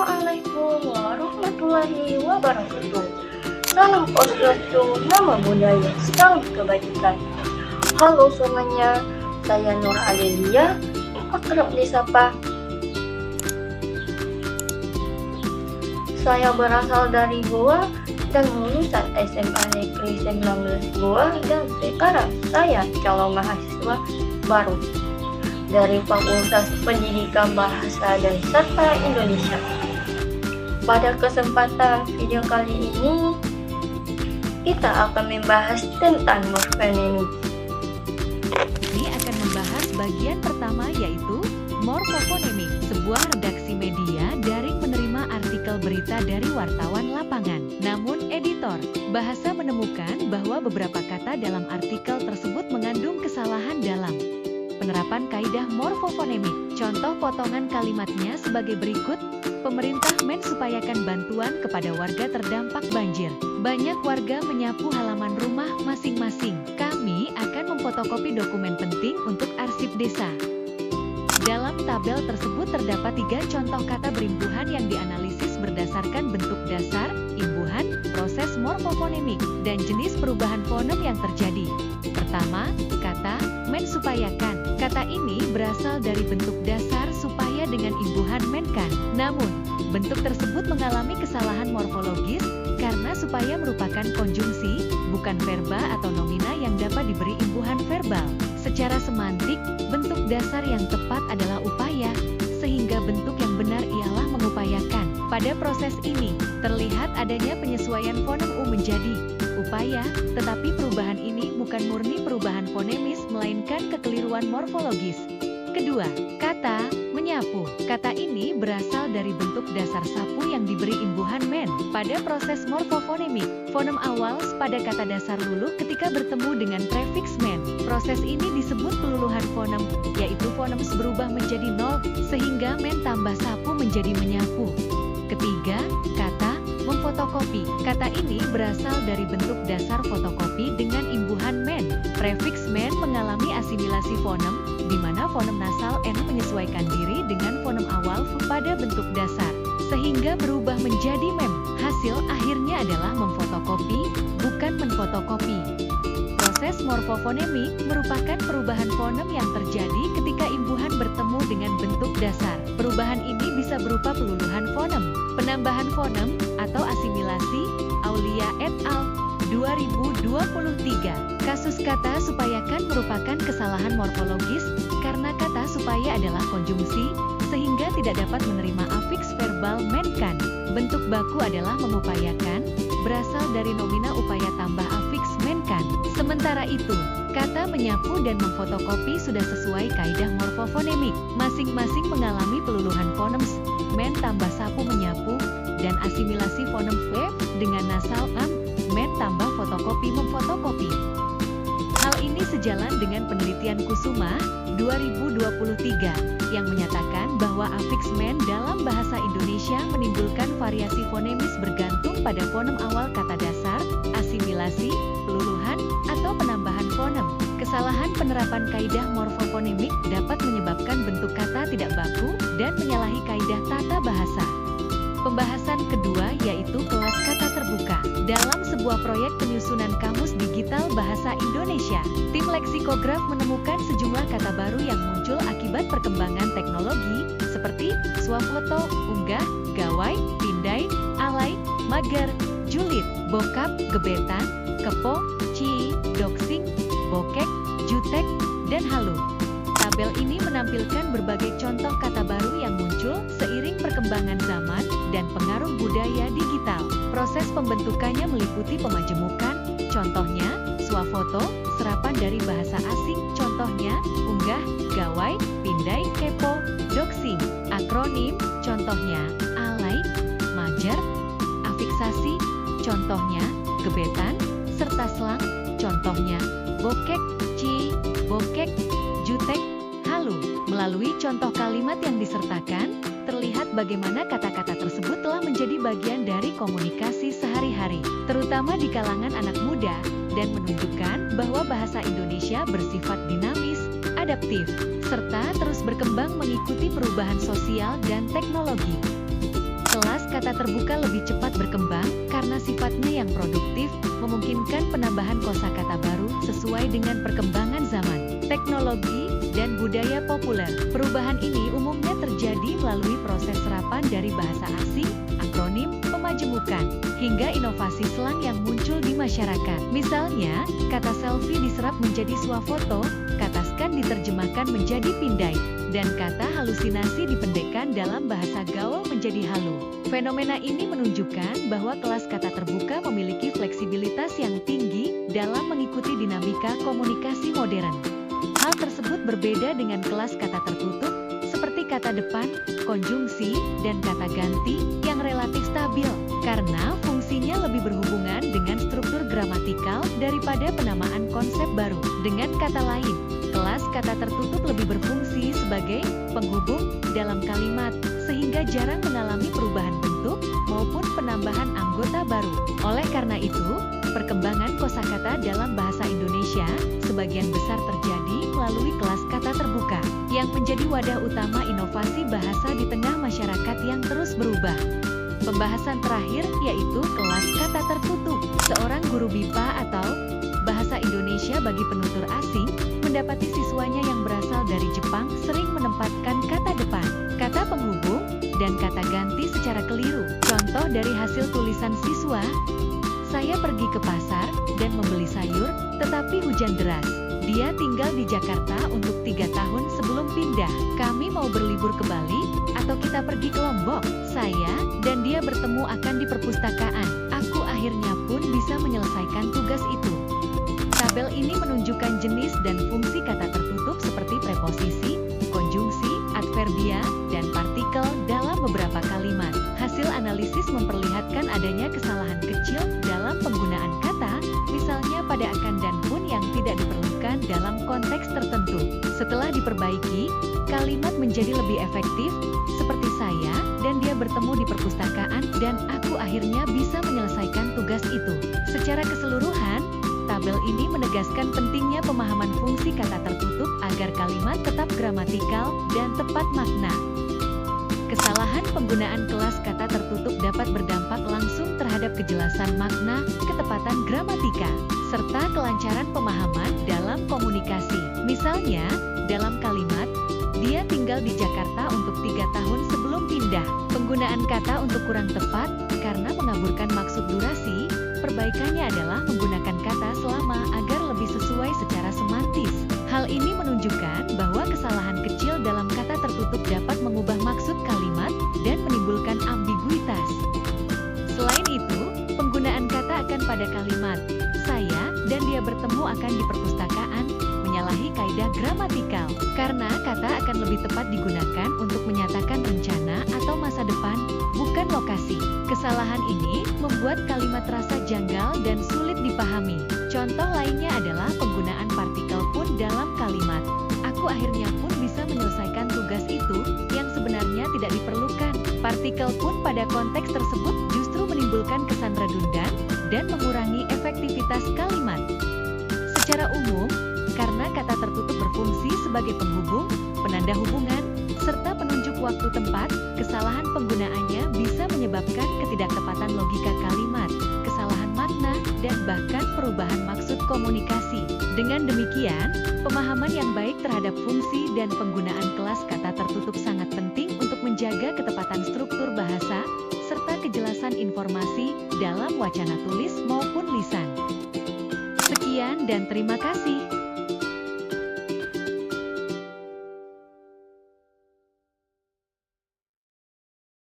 Assalamualaikum warahmatullahi wabarakatuh. Salam Oswatu, nama budaya, salam kebajikan. Halo semuanya, saya Nur Adelia, akrab disapa. Saya berasal dari Goa dan lulusan SMA Negeri 19 Goa, dan sekarang saya calon mahasiswa baru dari Fakultas Pendidikan Bahasa dan Sastra Indonesia. Pada kesempatan video kali ini, kita akan membahas tentang morfonemik. Ini akan membahas bagian pertama, yaitu morfofonemik, sebuah redaksi media daring menerima artikel berita dari wartawan lapangan. Namun editor bahasa menemukan bahwa beberapa kata dalam artikel tersebut mengandung kesalahan dalam penerapan kaidah morfofonemik. Contoh potongan kalimatnya sebagai berikut. Pemerintah mensupayakan bantuan kepada warga terdampak banjir. Banyak warga menyapu halaman rumah masing-masing. Kami akan memfotokopi dokumen penting untuk arsip desa. Dalam tabel tersebut terdapat 3 contoh kata berimbuhan yang dianalisis berdasarkan bentuk dasar, imbuhan, proses morfofonemik, dan jenis perubahan fonem yang terjadi. Pertama, kata mensupayakan. Kata ini berasal dari bentuk dasar supaya dengan imbuhan menkan. Namun, bentuk tersebut mengalami kesalahan morfologis karena supaya merupakan konjungsi, bukan verba atau nomina yang dapat diberi imbuhan verbal. Secara semantik, bentuk dasar yang tepat adalah upaya, sehingga bentuk yang benar ialah mengupayakan. Pada proses ini, terlihat adanya penyesuaian fonem U menjadi upaya, tetapi perubahan ini bukan murni perubahan fonemis, melainkan kekeliruan morfologis. Kedua, kata menyapu. Kata ini berasal dari bentuk dasar sapu yang diberi imbuhan men. Pada proses morfofonemik, fonem awal pada kata dasar luluh ketika bertemu dengan prefiks men. Proses ini disebut peluluhan fonem, yaitu fonems berubah menjadi nol, sehingga men tambah sapu menjadi menyapu. Ketiga, kata memfotokopi. Kata ini berasal dari bentuk dasar fotokopi dengan imbuhan men. Prefiks men mengalami asimilasi fonem, di mana fonem nasal n menyesuaikan diri dengan fonem awal f pada bentuk dasar, sehingga berubah menjadi mem. Hasil akhirnya adalah memfotokopi, bukan menfotokopi. Proses morfofonemik merupakan perubahan fonem yang terjadi ketika imbuhan bertemu dengan bentuk dasar. Perubahan ini bisa berupa peluluhan fonem, penambahan fonem, atau asimilasi. Aulia et al. 2023. Kasus kata supayakan merupakan kesalahan morfologis karena kata supaya adalah konjungsi, sehingga tidak dapat menerima afiks verbal menkan. Bentuk baku adalah mengupayakan, berasal dari nomina upaya tambah afiks menkan. Sementara itu, kata menyapu dan memfotokopi sudah sesuai kaidah morfofonemik. Masing-masing mengalami peluluhan fonems, men tambah sapu menyapu, dan asimilasi fonem v dengan nasal am, men tambah fotokopi memfotokopi. Hal ini sejalan dengan penelitian Kusuma 2023 yang menyatakan bahwa afiks men dalam bahasa Indonesia menimbulkan variasi fonemis bergantung pada fonem awal kata dasar, asimilasi, peluluhan, atau penambahan fonem. Kesalahan penerapan kaidah morfofonemik dapat menyebabkan bentuk kata tidak baku dan menyalahi kaidah tata bahasa. Pembahasan kedua yaitu kelas kata terbuka. Dalam sebuah proyek penyusunan kamus digital bahasa Indonesia, tim leksikograf menemukan sejumlah kata baru yang muncul akibat perkembangan teknologi, seperti swafoto, unggah, gawai, pindai, alay, mager, julid, bokap, gebetan, kepo, ci, doxing, bokek, jutek, dan halu. Tabel ini menampilkan berbagai contoh kata baru yang muncul seiring perkembangan zaman dan pengaruh budaya digital. Proses pembentukannya meliputi pemajemukan, contohnya swafoto, serapan dari bahasa asing, contohnya unggah, gawai, pindai, kepo, doxing. Akronim, contohnya alay, majer, afiksasi, contohnya gebetan, serta slang, contohnya bokek, ci, bokek, jutek, halu. Melalui contoh kalimat yang disertakan, terlihat bagaimana kata-kata tersebut telah menjadi bagian dari komunikasi sehari-hari, terutama di kalangan anak muda, dan menunjukkan bahwa bahasa Indonesia bersifat dinamis, adaptif, serta terus berkembang mengikuti perubahan sosial dan teknologi. Kelas kata terbuka lebih cepat berkembang karena sifatnya yang produktif, memungkinkan penambahan kosakata baru sesuai dengan perkembangan zaman, teknologi, dan budaya populer. Perubahan ini umumnya terjadi melalui proses serapan dari bahasa asing, akronim, pemajemukan, hingga inovasi slang yang muncul di masyarakat. Misalnya, kata selfie diserap menjadi swafoto, kata scan diterjemahkan menjadi pindai, dan kata halusinasi dipendekkan dalam bahasa gaul menjadi halu. Fenomena ini menunjukkan bahwa kelas kata terbuka memiliki fleksibilitas yang tinggi dalam mengikuti dinamika komunikasi modern. Hal tersebut berbeda dengan kelas kata tertutup, seperti kata depan, konjungsi, dan kata ganti yang relatif stabil, karena fungsinya lebih berhubungan dengan struktur gramatikal daripada penamaan konsep baru. Dengan kata lain, kelas kata tertutup lebih berfungsi sebagai penghubung dalam kalimat, sehingga jarang mengalami perubahan bentuk maupun penambahan anggota baru. Oleh karena itu, perkembangan kosakata dalam bahasa Indonesia sebagian besar terjadi melalui kelas kata terbuka, yang menjadi wadah utama inovasi bahasa di tengah masyarakat yang terus berubah. Pembahasan terakhir yaitu kelas kata tertutup. Seorang guru BIPA atau Bahasa Indonesia bagi penutur asing mendapati siswanya yang berasal dari Jepang sering menempatkan kata depan, kata penghubung, dan kata ganti secara keliru. Contoh dari hasil tulisan siswa, "Saya pergi ke pasar dan membeli sayur, tetapi hujan deras. Dia tinggal di Jakarta untuk 3 tahun sebelum pindah. Kami mau berlibur ke Bali, atau kita pergi ke Lombok. Saya dan dia bertemu akan di perpustakaan. Aku akhirnya pun bisa menyelesaikan tugas itu." Tabel ini menunjukkan jenis dan fungsi kata tertutup seperti preposisi, konjungsi, adverbia, dan partikel dalam beberapa kalimat. Hasil analisis memperlihatkan adanya kesalahan kecil dalam penggunaan kata, misalnya pada akan dan pun yang tidak diperlukan dalam konteks tertentu. Setelah diperbaiki, kalimat menjadi lebih efektif, seperti saya dan dia bertemu di perpustakaan dan aku akhirnya bisa menyelesaikan tugas itu. Secara keseluruhan, tabel ini menegaskan pentingnya pemahaman fungsi kata tertutup agar kalimat tetap gramatikal dan tepat makna. Kesalahan penggunaan kelas kata tertutup dapat berdampak langsung terhadap kejelasan makna, ketepatan gramatika, serta kelancaran pemahaman dalam komunikasi. Misalnya, dalam kalimat, "Dia tinggal di Jakarta untuk 3 tahun sebelum pindah." Penggunaan kata untuk kurang tepat karena mengaburkan maksud durasi. Perbaikannya adalah menggunakan kata selama agar lebih sesuai secara semantis. Hal ini menunjukkan bahwa kesalahan kecil dalam kata tertutup dapat mengubah maksud kalimat dan menimbulkan ambiguitas. Selain itu, penggunaan kata akan pada kalimat "saya dan dia bertemu akan di perpustakaan" menyalahi kaidah gramatikal, karena kata akan lebih tepat digunakan untuk menyatakan rencana atau masa depan, bukan lokasi. Kesalahan ini membuat kalimat terasa janggal dan sulit dipahami. Contoh lainnya adalah penggunaan partikel pun dalam kalimat "Aku akhirnya pun bisa menyelesaikan tugas itu" yang sebenarnya tidak diperlukan. Partikel pun pada konteks tersebut justru menimbulkan kesan redundan dan mengurangi efektivitas kalimat. Secara umum, karena kata tertutup berfungsi sebagai penghubung, penanda hubungan, serta penunjuk waktu tempat, kesalahan penggunaannya bisa menyebabkan ketidaktepatan logika kalimat, kesalahan makna, dan bahkan perubahan maksud komunikasi. Dengan demikian, pemahaman yang baik terhadap fungsi dan penggunaan kelas kata tertutup sangat penting untuk menjaga ketepatan struktur bahasa, serta kejelasan informasi dalam wacana tulis maupun lisan. Sekian dan terima kasih.